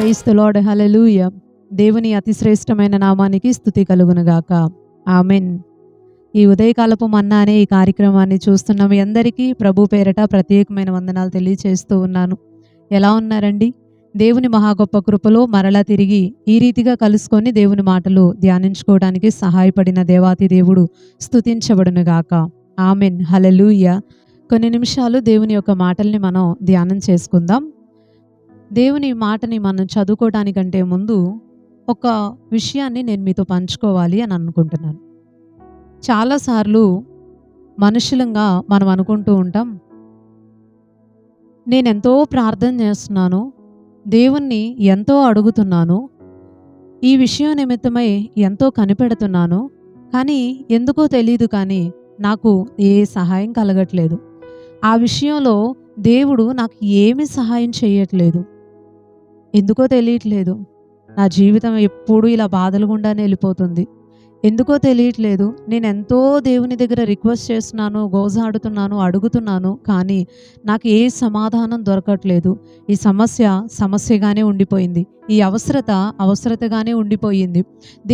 Praise the lord, హల్లెలూయా. దేవుని అతి శ్రేష్టమైన నామానికి స్తుతి కలుగునుగాక. ఆమెన్. ఈ ఉదయకాలపు మన్నా అనే ఈ కార్యక్రమాన్ని చూస్తున్న మీ అందరికీ ప్రభు పేరట ప్రత్యేకమైన వందనాలు తెలియచేస్తూ ఉన్నాను. ఎలా ఉన్నారండి? దేవుని మహా గొప్ప కృపలో మరలా తిరిగి ఈ రీతిగా కలుసుకొని దేవుని మాటలు ధ్యానించుకోవడానికి సహాయపడిన దేవాతి దేవుడు స్తుతించబడునుగాక. ఆమెన్, హల్లెలూయా. కొన్ని నిమిషాలు దేవుని యొక్క మాటల్ని మనం ధ్యానం చేసుకుందాం. దేవుని మాటని మనం చదువుకోవడానికంటే ముందు ఒక విషయాన్ని నేను మీతో పంచుకోవాలి అని అనుకుంటున్నాను. చాలాసార్లు మనుషులంగా మనం అనుకుంటూ ఉంటాం, నేనెంతో ప్రార్థన చేస్తున్నాను, దేవుణ్ణి ఎంతో అడుగుతున్నాను, ఈ విషయం నిమిత్తమై ఎంతో కనిపెడుతున్నాను, కానీ ఎందుకో తెలీదు, కానీ నాకు ఏ సహాయం కలగట్లేదు. ఆ విషయంలో దేవుడు నాకు ఏమీ సహాయం చేయట్లేదు. ఎందుకో తెలియట్లేదు. నా జీవితం ఎప్పుడూ ఇలా బాధల గుండానే వెళ్ళిపోతుంది. ఎందుకో తెలియట్లేదు. నేనెంతో దేవుని దగ్గర రిక్వెస్ట్ చేస్తున్నాను, గోజాడుతున్నాను, అడుగుతున్నాను, కానీ నాకు ఏ సమాధానం దొరకట్లేదు. ఈ సమస్య సమస్యగానే ఉండిపోయింది. ఈ అవసరతగానే ఉండిపోయింది.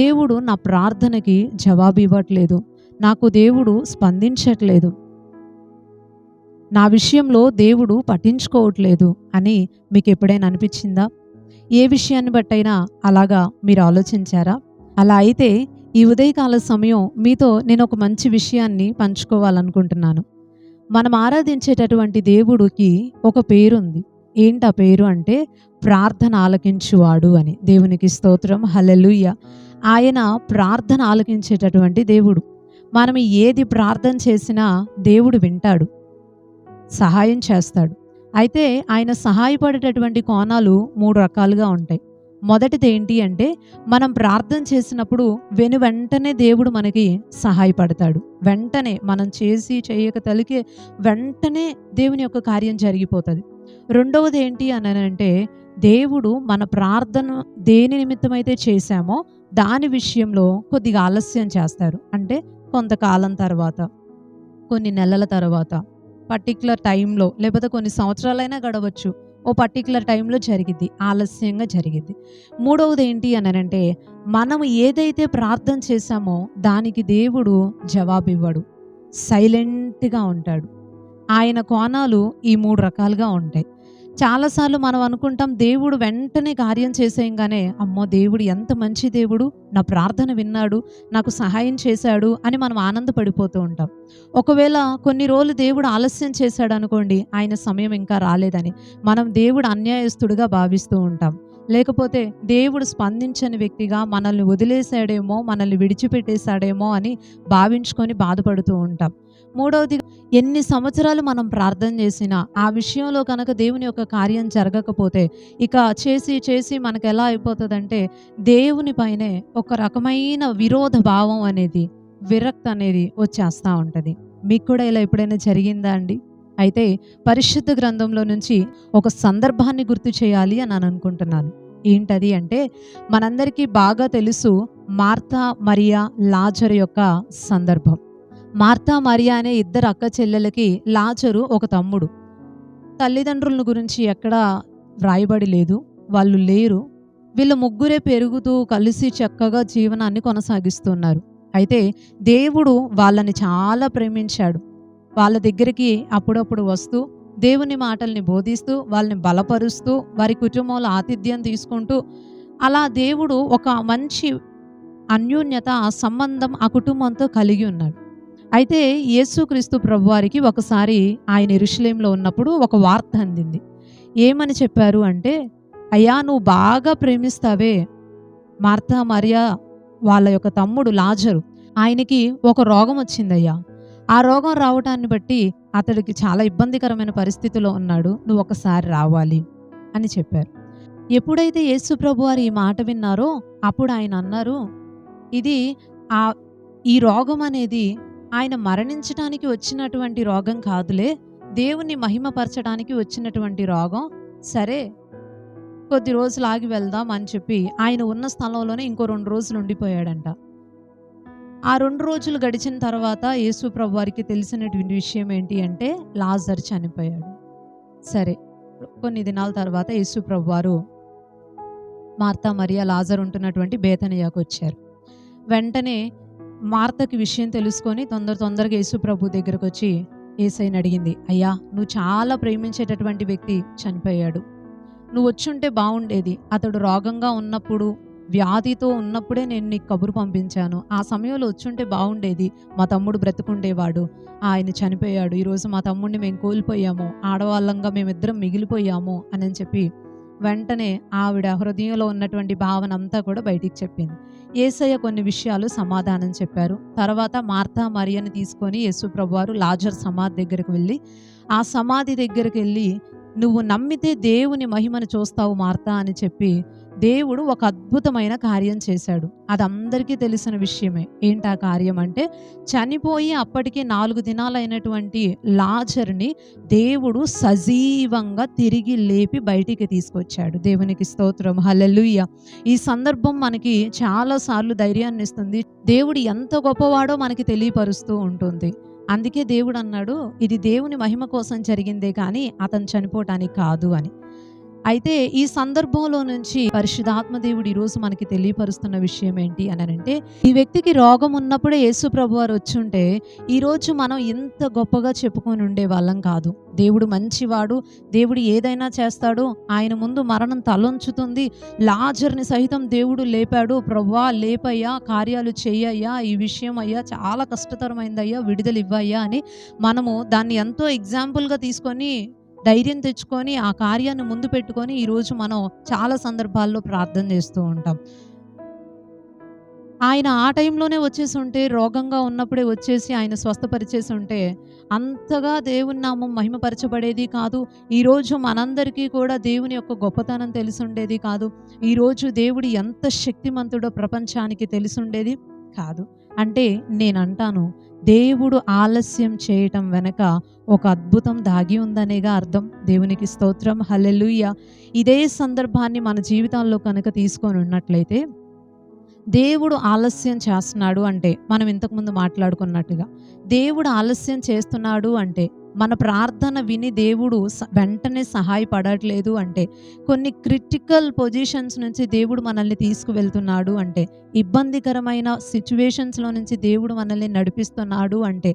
దేవుడు నా ప్రార్థనకి జవాబు ఇవ్వట్లేదు. నాకు దేవుడు స్పందించట్లేదు. నా విషయంలో దేవుడు పట్టించుకోవట్లేదు అని మీకు ఎప్పుడైనా అనిపించిందా? ఏ విషయాన్ని బట్టైనా అలాగా మీరు ఆలోచించారా? అలా అయితే ఈ ఉదయకాల సమయం మీతో నేను ఒక మంచి విషయాన్ని పంచుకోవాలనుకుంటున్నాను. మనం ఆరాధించేటటువంటి దేవుడికి ఒక పేరుంది. ఏంటి ఆ పేరు అంటే ప్రార్థన ఆలకించువాడు అని. దేవునికి స్తోత్రం, హల్లెలూయా. ఆయన ప్రార్థన ఆలకించేటటువంటి దేవుడు. మనం ఏది ప్రార్థన చేసినా దేవుడు వింటాడు, సహాయం చేస్తాడు. అయితే ఆయన సహాయపడేటటువంటి కోణాలు 3 రకాలుగా ఉంటాయి. మొదటిది ఏంటి అంటే, మనం ప్రార్థన చేసినప్పుడు వెంటనే దేవుడు మనకి సహాయపడతాడు. వెంటనే మనం చేయక తలికే వెంటనే దేవుని యొక్క కార్యం జరిగిపోతుంది. రెండవది ఏంటి అంటే, దేవుడు మన ప్రార్థన దేని నిమిత్తమైతే చేశామో దాని విషయంలో కొద్దిగా ఆలస్యం చేస్తారు. అంటే కొంతకాలం తర్వాత, కొన్ని నెలల తర్వాత, పర్టిక్యులర్ టైంలో, లేకపోతే కొన్ని సంవత్సరాలైనా గడవచ్చు, ఓ పర్టిక్యులర్ టైంలో జరిగిద్ది, ఆలస్యంగా జరిగిద్ది. మూడవది ఏంటి అంటే, మనం ఏదైతే ప్రార్థన చేశామో దానికి దేవుడు జవాబు ఇవ్వడు, సైలెంట్గా ఉంటాడు. ఆయన కోణాలు ఈ 3 రకాలుగా ఉంటాయి. చాలాసార్లు మనం అనుకుంటాం, దేవుడు వెంటనే కార్యం చేసేయంగానే, అమ్మో దేవుడు ఎంత మంచి దేవుడు, నా ప్రార్థన విన్నాడు, నాకు సహాయం చేశాడు అని మనం ఆనందపడిపోతూ ఉంటాం. ఒకవేళ కొన్ని రోజులు దేవుడు ఆలస్యం చేశాడు అనుకోండి, ఆయన సమయం ఇంకా రాలేదని మనం దేవుడు అన్యాయస్తుడిగా భావిస్తూ ఉంటాం. లేకపోతే దేవుడు స్పందించని వ్యక్తిగా, మనల్ని వదిలేశాడేమో, మనల్ని విడిచిపెట్టేశాడేమో అని భావించుకొని బాధపడుతూ ఉంటాం. మూడవది, ఎన్ని సంవత్సరాలు మనం ప్రార్థన చేసినా ఆ విషయంలో కనుక దేవుని యొక్క కార్యం జరగకపోతే, ఇక చేసి మనకు ఎలా అయిపోతుందంటే, దేవుని పైనే ఒక రకమైన విరోధ భావం అనేది, విరక్తి అనేది వచ్చేస్తూ ఉంటుంది. మీకు కూడా ఇలా ఎప్పుడైనా జరిగిందా అండి? అయితే పరిశుద్ధ గ్రంథంలో నుంచి ఒక సందర్భాన్ని గుర్తు చేయాలి అని నేను అనుకుంటున్నాను. ఏంటది అంటే, మనందరికీ బాగా తెలుసు, మార్తా మరియా లాజరు యొక్క సందర్భం. మార్తా మరియా అనే 2 అక్క చెల్లెలకి లాజరు ఒక తమ్ముడు. తల్లిదండ్రుల గురించి ఎక్కడా వ్రాయబడి లేదు, వాళ్ళు లేరు. వీళ్ళు ముగ్గురే పెరుగుతూ కలిసి చక్కగా జీవనాన్ని కొనసాగిస్తున్నారు. అయితే దేవుడు వాళ్ళని చాలా ప్రేమించాడు. వాళ్ళ దగ్గరికి అప్పుడప్పుడు వస్తూ, దేవుని మాటల్ని బోధిస్తూ, వాళ్ళని బలపరుస్తూ, వారి కుటుంబంలో ఆతిథ్యం తీసుకుంటూ, అలా దేవుడు ఒక మంచి అన్యోన్యత, ఆ సంబంధం ఆ కుటుంబంతో కలిగి ఉన్నాడు. అయితే యేసుక్రీస్తు ప్రభువారికి ఒకసారి ఆయన యెరూషలేములో ఉన్నప్పుడు ఒక వార్త అందింది. ఏమని చెప్పారు అంటే, అయ్యా నువ్వు బాగా ప్రేమిస్తావే మార్తా మరియా వాళ్ళ యొక్క తమ్ముడు లాజరు, ఆయనకి ఒక రోగం వచ్చిందయ్యా. ఆ రోగం రావటాన్ని బట్టి అతడికి చాలా ఇబ్బందికరమైన పరిస్థితిలో ఉన్నాడు, నువ్వు ఒకసారి రావాలి అని చెప్పారు. ఎప్పుడైతే యేసు ప్రభువారు ఈ మాట విన్నారో అప్పుడు ఆయన అన్నారు, ఇది ఈ రోగం అనేది ఆయన మరణించడానికి వచ్చినటువంటి రోగం కాదులే, దేవుని మహిమపరచడానికి వచ్చినటువంటి రోగం. సరే, కొద్ది రోజులు ఆగి వెళ్దాం అని చెప్పి ఆయన ఉన్న స్థలంలోనే ఇంకో 2 రోజులు ఉండిపోయాడంట. ఆ 2 రోజులు గడిచిన తర్వాత యేసు ప్రభువారికి తెలిసినటువంటి విషయం ఏంటి అంటే, లాజరు చనిపోయాడు. సరే, కొన్ని దినాల తర్వాత యేసు ప్రభువారు మార్తా మరియ లాజరు ఉంటున్నటువంటి బేతనియాకు వచ్చారు. వెంటనే మార్తకి విషయం తెలుసుకొని తొందరగా యేసు ప్రభు దగ్గరకు వచ్చి యేసయ్యని అడిగింది, అయ్యా, నువ్వు చాలా ప్రేమించేటటువంటి వ్యక్తి చనిపోయాడు, నువ్వు వచ్చుంటే బాగుండేది. అతడు రోగంగా ఉన్నప్పుడు, వ్యాధితో ఉన్నప్పుడే నేను నీకు కబురు పంపించాను. ఆ సమయంలో వచ్చుంటే బాగుండేది. మా తమ్ముడు బ్రతుకుండేవాడు. ఆయన చనిపోయాడు. ఈరోజు మా తమ్ముడిని మేము కోల్పోయాము. ఆడవాళ్ళంగా మేమిద్దరం మిగిలిపోయాము అని చెప్పి వెంటనే ఆవిడ హృదయంలో ఉన్నటువంటి భావన అంతా కూడా బయటికి చెప్పింది. యేసయ్య కొన్ని విషయాలు సమాధానం చెప్పారు. తర్వాత మార్తా మరియని తీసుకొని యేసు ప్రభువారు లాజరు సమాధి దగ్గరికి వెళ్ళి, ఆ సమాధి దగ్గరికి వెళ్ళి, నువ్వు నమ్మితే దేవుని మహిమను చూస్తావు మార్తా అని చెప్పి దేవుడు ఒక అద్భుతమైన కార్యం చేశాడు. అది అందరికీ తెలిసిన విషయమే. ఏంటా కార్యం అంటే, చనిపోయి అప్పటికే 4 దినాలైనటువంటి లాజరుని దేవుడు సజీవంగా తిరిగి లేపి బయటికి తీసుకొచ్చాడు. దేవునికి స్తోత్రం, హల్లెలూయా. ఈ సందర్భం మనకి చాలా సార్లు ధైర్యాన్ని ఇస్తుంది. దేవుడు ఎంత గొప్పవాడో మనకి తెలియపరుస్తూ ఉంటుంది. అందుకే దేవుడు అన్నాడు, ఇది దేవుని మహిమ కోసం జరిగిందే కానీ అతను చనిపోవటానికి కాదు అని. అయితే ఈ సందర్భంలో నుంచి పరిశుద్ధాత్మ దేవుడు ఈరోజు మనకి తెలియపరుస్తున్న విషయం ఏంటి అని అంటే, ఈ వ్యక్తికి రోగం ఉన్నప్పుడే యేసు ప్రభు వారు వచ్చుంటే ఈరోజు మనం ఇంత గొప్పగా చెప్పుకొని ఉండే వాళ్ళం కాదు. దేవుడు మంచివాడు, దేవుడు ఏదైనా చేస్తాడు. ఆయన ముందు మరణం తలొంచుతుంది. లాజర్ని సహితం దేవుడు లేపాడు. ప్రభువా లేపయ్యా, కార్యాలు చెయ్యయ్యా, ఈ విషయం అయ్యా చాలా కష్టతరమైందయ్యా, విడుదల ఇవ్వయ్యా అని మనము దాన్ని ఎంతో ఎగ్జాంపుల్గా తీసుకొని ధైర్యం తెచ్చుకొని ఆ కార్యాన్ని ముందు పెట్టుకొని ఈరోజు మనం చాలా సందర్భాల్లో ప్రార్థన చేస్తూ ఉంటాం. ఆయన ఆ టైంలోనే వచ్చేసి ఉంటే, రోగంగా ఉన్నప్పుడే వచ్చేసి ఆయన స్వస్థపరిచేసి ఉంటే అంతగా దేవుని నామం మహిమపరచబడేది కాదు. ఈరోజు మనందరికీ కూడా దేవుని యొక్క గొప్పతనం తెలిసుండేది కాదు. ఈరోజు దేవుడు ఎంత శక్తిమంతుడో ప్రపంచానికి తెలిసుండేది కాదు. అంటే నేనంటాను, దేవుడు ఆలస్యం చేయటం వెనక ఒక అద్భుతం దాగి ఉందనేగా అర్థం. దేవునికి స్తోత్రం, హల్లెలూయా. ఇదే సందర్భాన్ని మన జీవితాల్లో కనుక తీసుకొని ఉన్నట్లయితే, దేవుడు ఆలస్యం చేస్తున్నాడు అంటే, మనం ఇంతకుముందు మాట్లాడుకున్నట్టుగా దేవుడు ఆలస్యం చేస్తున్నాడు అంటే, మన ప్రార్థన విని దేవుడు వెంటనే సహాయపడట్లేదు అంటే, కొన్ని క్రిటికల్ పొజిషన్స్ నుంచి దేవుడు మనల్ని తీసుకువెళ్తున్నాడు అంటే, ఇబ్బందికరమైన సిచ్యువేషన్స్లో నుంచి దేవుడు మనల్ని నడిపిస్తున్నాడు అంటే,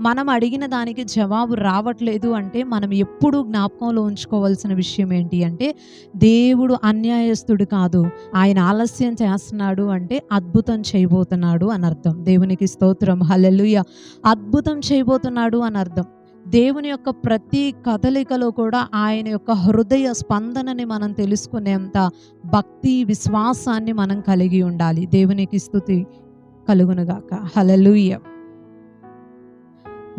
మనం అడిగిన దానికి జవాబు రావట్లేదు అంటే, మనం ఎప్పుడూ జ్ఞాపకంలో ఉంచుకోవాల్సిన విషయం ఏంటి అంటే, దేవుడు అన్యాయస్తుడు కాదు. ఆయన ఆలస్యం చేస్తున్నాడు అంటే అద్భుతం చేయబోతున్నాడు అని అర్థం. దేవునికి స్తోత్రం, హల్లెలూయా. అద్భుతం చేయబోతున్నాడు అని అర్థం. దేవుని యొక్క ప్రతి కదలికలో కూడా ఆయన యొక్క హృదయ స్పందనని మనం తెలుసుకునేంత భక్తి, విశ్వాసాన్ని మనం కలిగి ఉండాలి. దేవునికి స్తుతి కలుగునుగాక, హల్లెలూయా.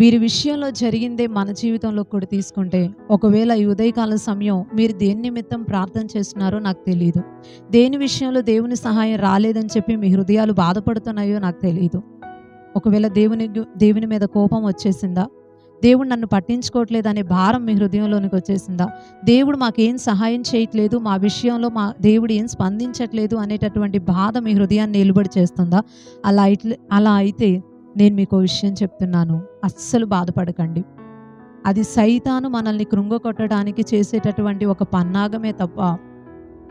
వీరి విషయంలో జరిగిందే మన జీవితంలో కూడా తీసుకుంటే, ఒకవేళ ఈ ఉదయకాల సమయం మీరు దేని నిమిత్తం ప్రార్థన చేస్తున్నారో నాకు తెలియదు. దేని విషయంలో దేవుని సహాయం రాలేదని చెప్పి మీ హృదయాలు బాధపడుతున్నాయో నాకు తెలియదు. ఒకవేళ దేవుని మీద కోపం వచ్చేసిందా? దేవుడు నన్ను పట్టించుకోవట్లేదు అనే భారం మీ హృదయంలోనికి వచ్చేసిందా? దేవుడు మాకేం సహాయం చేయట్లేదు, మా విషయంలో దేవుడు ఏం స్పందించట్లేదు అనేటటువంటి బాధ మీ హృదయాన్ని నిలబడి చేస్తుందా? అలా అయితే నేను మీకు విషయం చెప్తున్నాను, అస్సలు బాధపడకండి. అది సైతాను మనల్ని కృంగకొట్టడానికి చేసేటటువంటి ఒక పన్నాగమే తప్ప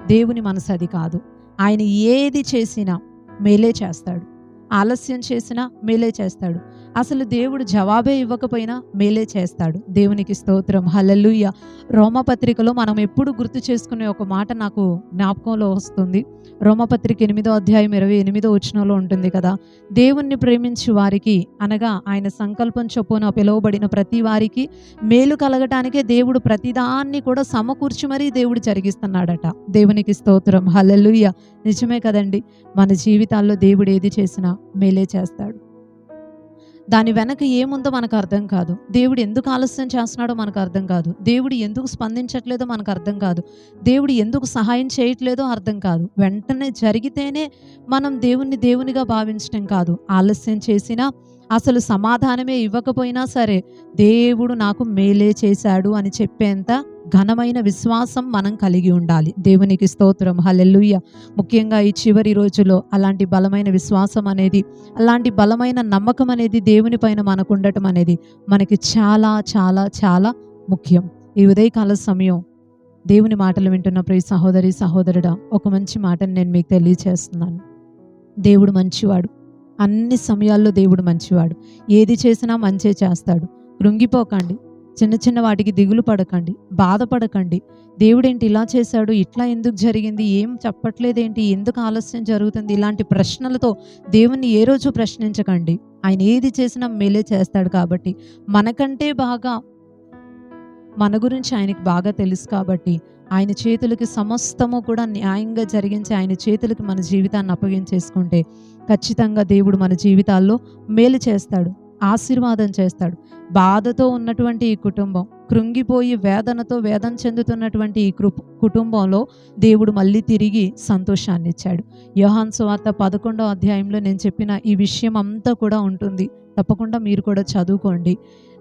దేవుని మనసు అది కాదు. ఆయన ఏది చేసినా మేలే చేస్తాడు. ఆలస్యం చేసినా మేలే చేస్తాడు. అసలు దేవుడు జవాబే ఇవ్వకపోయినా మేలే చేస్తాడు. దేవునికి స్తోత్రం, హల్లెలూయా. రోమపత్రికలో మనం ఎప్పుడు గుర్తు చేసుకునే ఒక మాట నాకు జ్ఞాపకంలో వస్తుంది. రోమపత్రిక 8వ అధ్యాయం 28వ వచనంలో ఉంటుంది కదా, దేవుణ్ణి ప్రేమించు వారికి, అనగా ఆయన సంకల్పం చొప్పున పిలువబడిన ప్రతి వారికి మేలు కలగటానికే దేవుడు ప్రతిదాన్ని కూడా సమకూర్చి మరీ దేవుడు జరిగిస్తున్నాడట. దేవునికి స్తోత్రం, హల్లెలూయా. నిజమే కదండి. మన జీవితాల్లో దేవుడు ఏది చేసినా మేలే చేస్తాడు. దాని వెనక ఏముందో మనకు అర్థం కాదు. దేవుడు ఎందుకు ఆలస్యం చేస్తున్నాడో మనకు అర్థం కాదు. దేవుడు ఎందుకు స్పందించట్లేదో మనకు అర్థం కాదు. దేవుడు ఎందుకు సహాయం చేయట్లేదో అర్థం కాదు. వెంటనే జరిగితేనే మనం దేవునిగా భావించడం కాదు. ఆలస్యం చేసినా, అసలు సమాధానమే ఇవ్వకపోయినా సరే, దేవుడు నాకు మేలే చేశాడు అని చెప్పేంత ఘనమైన విశ్వాసం మనం కలిగి ఉండాలి. దేవునికి స్తోత్రం, హల్లెలూయా. ముఖ్యంగా ఈ చివరి రోజులో అలాంటి బలమైన విశ్వాసం అనేది, అలాంటి బలమైన నమ్మకం అనేది దేవుని పైన మనకు ఉండటం అనేది మనకి చాలా చాలా చాలా ముఖ్యం. ఈ ఉదయకాల సమయం దేవుని మాటలు వింటున్న ప్రియ సహోదరి సహోదరుడా, ఒక మంచి మాటను నేను మీకు తెలియచేస్తున్నాను. దేవుడు మంచివాడు. అన్ని సమయాల్లో దేవుడు మంచివాడు. ఏది చేసినా మంచే చేస్తాడు. కృంగిపోకండి. చిన్న చిన్న వాటికి దిగులు పడకండి, బాధపడకండి. దేవుడేంటి ఇలా చేశాడు, ఇట్లా ఎందుకు జరిగింది, ఏం చెప్పట్లేదేంటి, ఎందుకు ఆలస్యం జరుగుతుంది, ఇలాంటి ప్రశ్నలతో దేవుణ్ణి ఏ రోజు ప్రశ్నించకండి. ఆయన ఏది చేసినా మేలే చేస్తాడు. కాబట్టి మనకంటే బాగా మన గురించి ఆయనకి బాగా తెలుసు. కాబట్టి ఆయన చేతులకి సమస్తము కూడా న్యాయంగా జరిగించి ఆయన చేతులకి మన జీవితాన్ని అప్పగించేసుకుంటే ఖచ్చితంగా దేవుడు మన జీవితాల్లో మేలు చేస్తాడు, ఆశీర్వాదం చేస్తాడు. బాధతో ఉన్నటువంటి ఈ కుటుంబం, కృంగిపోయి వేదన చెందుతున్నటువంటి ఈ కుటుంబంలో దేవుడు మళ్ళీ తిరిగి సంతోషాన్ని ఇచ్చాడు. యోహాను సువార్త 11వ అధ్యాయంలో నేను చెప్పిన ఈ విషయం అంతా కూడా ఉంటుంది. తప్పకుండా మీరు కూడా చదువుకోండి.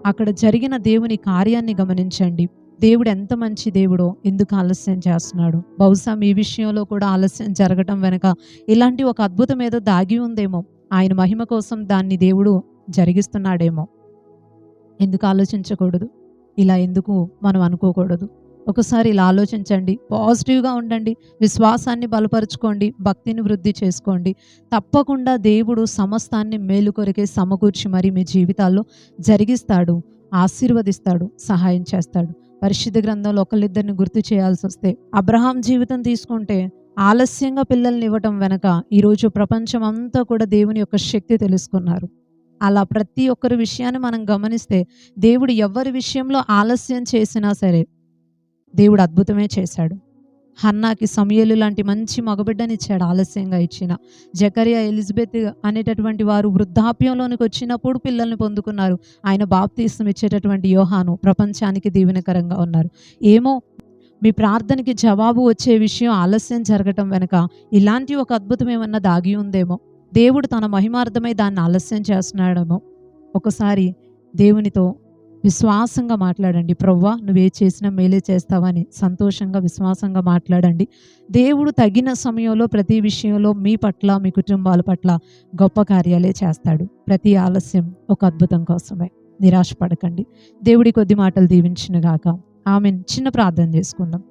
అక్కడ జరిగిన దేవుని కార్యాన్ని గమనించండి. దేవుడు ఎంత మంచి దేవుడో, ఎందుకు ఆలస్యం చేస్తున్నాడు. బహుశా మీ విషయంలో కూడా ఆలస్యం జరగటం వెనక ఇలాంటి ఒక అద్భుతం ఏదో దాగి ఉందేమో. ఆయన మహిమ కోసం దాన్ని దేవుడు జరిగిస్తున్నాడేమో. ఎందుకు ఆలోచించకూడదు? ఇలా ఎందుకు మనం అనుకోకూడదు? ఒకసారి ఇలా ఆలోచించండి. పాజిటివ్గా ఉండండి, విశ్వాసాన్ని బలపరుచుకోండి, భక్తిని వృద్ధి చేసుకోండి. తప్పకుండా దేవుడు సమస్తాన్ని మేలు కొరకే సమకూర్చి మరి మీ జీవితాల్లో జరిగిస్తాడు, ఆశీర్వదిస్తాడు, సహాయం చేస్తాడు. పరిశుద్ధ గ్రంథంలో ఒకళ్ళిద్దరిని గుర్తు చేయాల్సి వస్తే, అబ్రహాం జీవితం తీసుకుంటే ఆలస్యంగా పిల్లల్ని ఇవ్వటం వెనక ఈరోజు ప్రపంచం అంతా కూడా దేవుని యొక్క శక్తి తెలుసుకున్నారు. అలా ప్రతి ఒక్కరి విషయాన్ని మనం గమనిస్తే దేవుడు ఎవరి విషయంలో ఆలస్యం చేసినా సరే దేవుడు అద్భుతమే చేశాడు. హన్నాకి సమూయేలు లాంటి మంచి మగబిడ్డనిచ్చాడు ఆలస్యంగా ఇచ్చిన. జకరియా, ఎలిజబెత్ అనేటటువంటి వారు వృద్ధాప్యంలోనికి వచ్చినప్పుడు పిల్లల్ని పొందుకున్నారు. ఆయన బాప్తీసం ఇచ్చేటటువంటి యోహాను ప్రపంచానికి దీవెనకరంగా ఉన్నారు. ఏమో మీ ప్రార్థనకి జవాబు వచ్చే విషయం ఆలస్యం జరగటం వెనక ఇలాంటి ఒక అద్భుతం ఏమన్నా దాగి ఉందేమో. దేవుడు తన మహిమార్థమై దాన్ని ఆలస్యం చేస్తున్నాడేమో. ఒకసారి దేవునితో విశ్వాసంగా మాట్లాడండి. ప్రవ్వా, నువ్వే చేసినా మేలే చేస్తావని సంతోషంగా విశ్వాసంగా మాట్లాడండి. దేవుడు తగిన సమయంలో ప్రతి విషయంలో మీ పట్ల, మీ కుటుంబాల పట్ల గొప్ప కార్యాలే చేస్తాడు. ప్రతి ఆలస్యం ఒక అద్భుతం కోసమే. నిరాశపడకండి. దేవుడి కొద్ది మాటలు దీవించునుగాక. ఆమేన్. చిన్న ప్రార్థన చేసుకుందాం.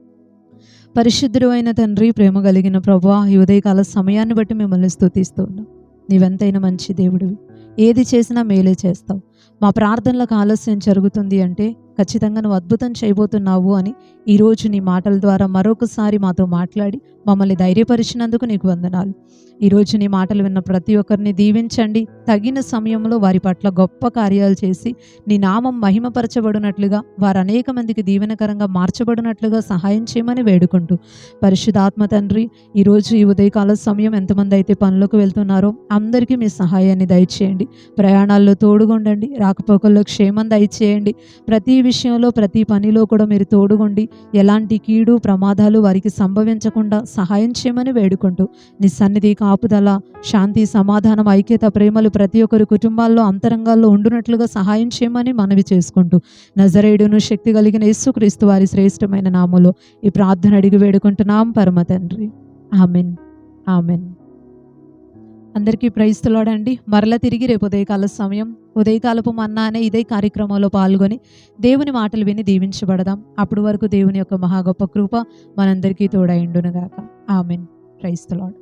పరిశుద్ధుడు అయిన తండ్రి, ప్రేమ కలిగిన ప్రభువా, ఈ ఉదయకాల సమయాన్ని బట్టి మిమ్మల్ని స్తుతిస్తూ ఉన్నాం. నీవెంతైనా మంచి దేవుడివి. ఏది చేసినా మేలే చేస్తావు. మా ప్రార్థనలకు ఆలస్యం జరుగుతుంది అంటే ఖచ్చితంగా నువ్వు అద్భుతం చేయబోతున్నావు అని ఈరోజు నీ మాటల ద్వారా మరొకసారి మాతో మాట్లాడి మమ్మల్ని ధైర్యపరిచినందుకు నీకు వందనాలు. ఈరోజు నీ మాటలు విన్న ప్రతి ఒక్కరిని దీవించండి. తగిన సమయంలో వారి పట్ల గొప్ప కార్యాలు చేసి నీ నామం మహిమపరచబడినట్లుగా, వారు అనేక మందికి దీవెనకరంగా మార్చబడినట్లుగా సహాయం చేయమని వేడుకుంటూ, పరిశుద్ధాత్మ తండ్రి, ఈరోజు ఈ ఉదయకాల సమయం ఎంతమంది అయితే పనులకు వెళ్తున్నారో అందరికీ మీ సహాయాన్ని దయచేయండి. ప్రయాణాల్లో తోడుగుండండి. రాకపోకల్లో క్షేమం దయచేయండి. ప్రతి విషయంలో, ప్రతి పనిలో కూడా మీరు తోడుగుండి ఎలాంటి కీడు ప్రమాదాలు వారికి సంభవించకుండా సహాయం చేయమని వేడుకుంటూ, నీ సన్నిధి, కాపుదల, శాంతి, సమాధానం, ఐక్యత, ప్రేమలు ప్రతి ఒక్కరి కుటుంబాల్లో, అంతరంగాల్లో ఉండునట్లుగా సహాయం చేయమని మనవి చేసుకుంటూ, నజరేయుడును శక్తి కలిగిన యేసుక్రీస్తు వారి శ్రేష్టమైన నామములో ఈ ప్రార్థన అడిగి వేడుకుంటున్నాం పరమ తండ్రి. ఆమెన్. ఆమెన్. అందరికీ ప్రైజ్ ది లార్డ్ అండి. మరలా తిరిగి రేపు ఉదయకాల సమయం, ఉదయకాలపు మన్నా అనే ఇదే కార్యక్రమంలో పాల్గొని దేవుని మాటలు విని దీవించబడదాం. అప్పటి వరకు దేవుని యొక్క మహా గొప్ప కృప మనందరికీ తోడైండునుగాక. ఆమెన్. Praise the lord.